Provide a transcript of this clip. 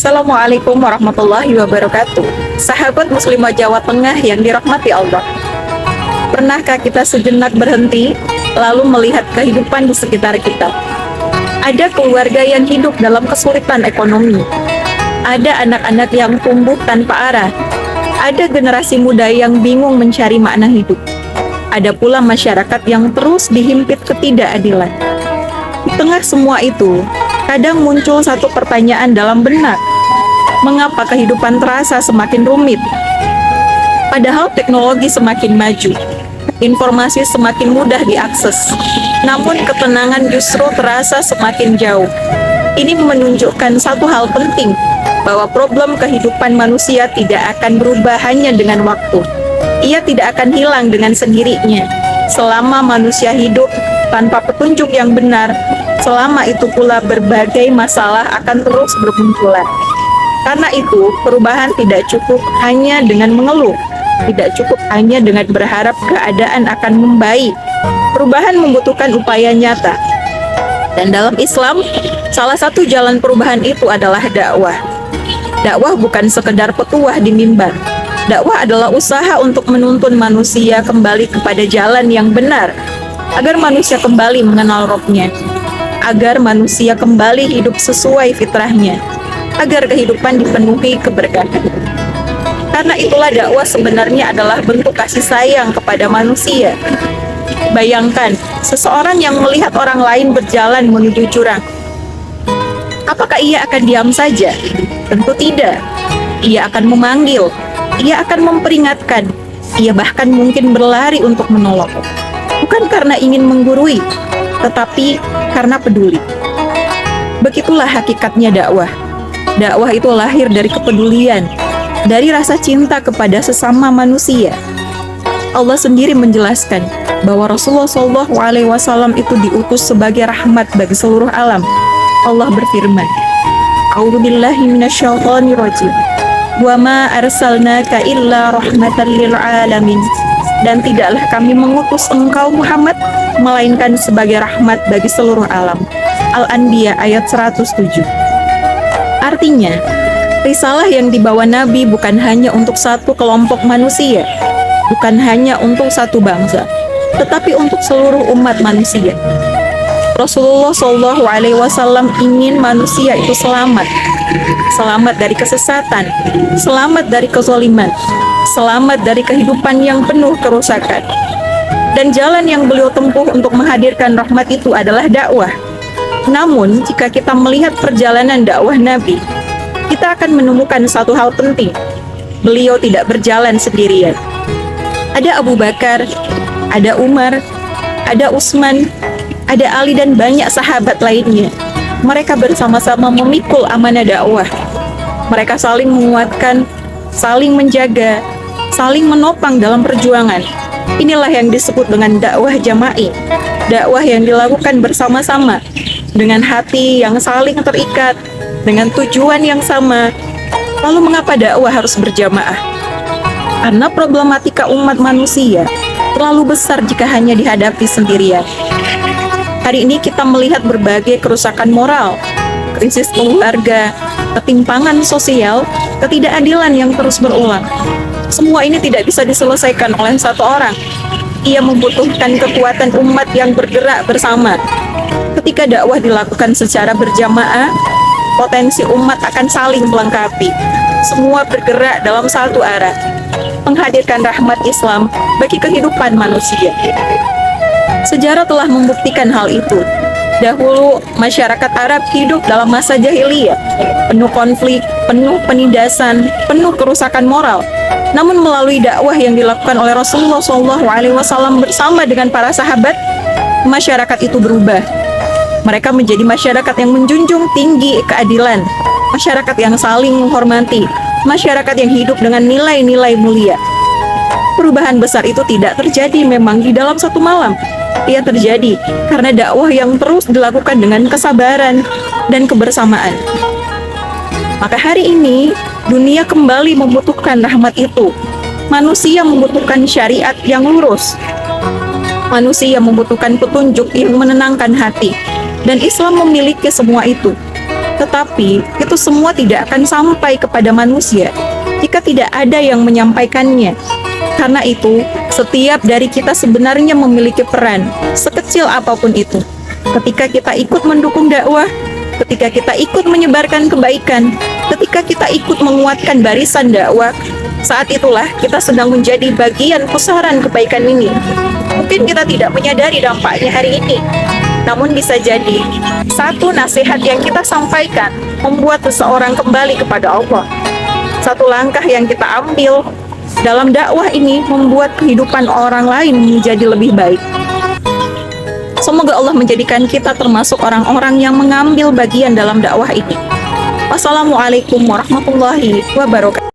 Assalamualaikum warahmatullahi wabarakatuh. Sahabat Muslimah Jawa Tengah yang dirahmati Allah. Pernahkah kita sejenak berhenti lalu melihat kehidupan di sekitar kita? Ada keluarga yang hidup dalam kesulitan ekonomi. Ada anak-anak yang tumbuh tanpa arah. Ada generasi muda yang bingung mencari makna hidup. Ada pula masyarakat yang terus dihimpit ketidakadilan. Di tengah semua itu, kadang muncul satu pertanyaan dalam benak. Mengapa kehidupan terasa semakin rumit? Padahal teknologi semakin maju, informasi semakin mudah diakses, namun ketenangan justru terasa semakin jauh. Ini menunjukkan satu hal penting, bahwa problem kehidupan manusia tidak akan berubah hanya dengan waktu. Ia tidak akan hilang dengan sendirinya. Selama manusia hidup tanpa petunjuk yang benar, selama itu pula berbagai masalah akan terus bermunculan. Karena itu, perubahan tidak cukup hanya dengan mengeluh, tidak cukup hanya dengan berharap keadaan akan membaik. Perubahan membutuhkan upaya nyata. Dan dalam Islam, salah satu jalan perubahan itu adalah dakwah. Dakwah bukan sekedar petuah di mimbar. Dakwah adalah usaha untuk menuntun manusia kembali kepada jalan yang benar, agar manusia kembali mengenal Rabb-Nya, agar manusia kembali hidup sesuai fitrahnya, agar kehidupan dipenuhi keberkahan. Karena itulah dakwah sebenarnya adalah bentuk kasih sayang kepada manusia. Bayangkan, seseorang yang melihat orang lain berjalan menuju jurang. Apakah ia akan diam saja? Tentu tidak. Ia akan memanggil, ia akan memperingatkan, ia bahkan mungkin berlari untuk menolong. Bukan karena ingin menggurui, tetapi karena peduli. Begitulah hakikatnya dakwah. Dakwah itu lahir dari kepedulian, dari rasa cinta kepada sesama manusia. Allah sendiri menjelaskan bahwa Rasulullah SAW itu diutus sebagai rahmat bagi seluruh alam. Allah berfirman, A'udzubillahi minasyaitonirrajim. Wa ma arsalnaka illa rahmatan lil alamin. Dan tidaklah kami mengutus engkau Muhammad melainkan sebagai rahmat bagi seluruh alam. Al-Anbiya ayat 107. Artinya, risalah yang dibawa Nabi bukan hanya untuk satu kelompok manusia, bukan hanya untuk satu bangsa, tetapi untuk seluruh umat manusia. Rasulullah SAW ingin manusia itu selamat, selamat dari kesesatan, selamat dari kezaliman, selamat dari kehidupan yang penuh kerusakan. Dan jalan yang beliau tempuh untuk menghadirkan rahmat itu adalah dakwah. Namun, jika kita melihat perjalanan dakwah Nabi, kita akan menemukan satu hal penting. Beliau tidak berjalan sendirian. Ada Abu Bakar, ada Umar, ada Utsman, ada Ali dan banyak sahabat lainnya. Mereka bersama-sama memikul amanah dakwah. Mereka saling menguatkan, saling menjaga, saling menopang dalam perjuangan. Inilah yang disebut dengan dakwah jama'i. Dakwah yang dilakukan bersama-sama, dengan hati yang saling terikat, dengan tujuan yang sama. Lalu mengapa dakwah harus berjamaah? Karena problematika umat manusia terlalu besar jika hanya dihadapi sendirian. Hari ini kita melihat berbagai kerusakan moral, krisis keluarga, ketimpangan sosial, ketidakadilan yang terus berulang. Semua ini tidak bisa diselesaikan oleh satu orang. Ia membutuhkan kekuatan umat yang bergerak bersama. Ketika dakwah dilakukan secara berjamaah, potensi umat akan saling melengkapi. Semua bergerak dalam satu arah, menghadirkan rahmat Islam bagi kehidupan manusia. Sejarah telah membuktikan hal itu. Dahulu, masyarakat Arab hidup dalam masa jahiliyah, penuh konflik, penuh penindasan, penuh kerusakan moral. Namun melalui dakwah yang dilakukan oleh Rasulullah SAW bersama dengan para sahabat, masyarakat itu berubah. Mereka menjadi masyarakat yang menjunjung tinggi keadilan, masyarakat yang saling menghormati, masyarakat yang hidup dengan nilai-nilai mulia. Perubahan besar itu tidak terjadi memang di dalam satu malam. Ia terjadi karena dakwah yang terus dilakukan dengan kesabaran dan kebersamaan. Maka hari ini, dunia kembali membutuhkan rahmat itu. Manusia membutuhkan syariat yang lurus. Manusia membutuhkan petunjuk yang menenangkan hati. Dan Islam memiliki semua itu. Tetapi itu semua tidak akan sampai kepada manusia jika tidak ada yang menyampaikannya. Karena itu, setiap dari kita sebenarnya memiliki peran, sekecil apapun itu. Ketika kita ikut mendukung dakwah, ketika kita ikut menyebarkan kebaikan, ketika kita ikut menguatkan barisan dakwah, saat itulah kita sedang menjadi bagian pusaran kebaikan ini. Mungkin kita tidak menyadari dampaknya hari ini, namun bisa jadi satu nasihat yang kita sampaikan membuat seseorang kembali kepada Allah. Satu langkah yang kita ambil dalam dakwah ini membuat kehidupan orang lain menjadi lebih baik. Semoga Allah menjadikan kita termasuk orang-orang yang mengambil bagian dalam dakwah ini. Wassalamualaikum warahmatullahi wabarakatuh.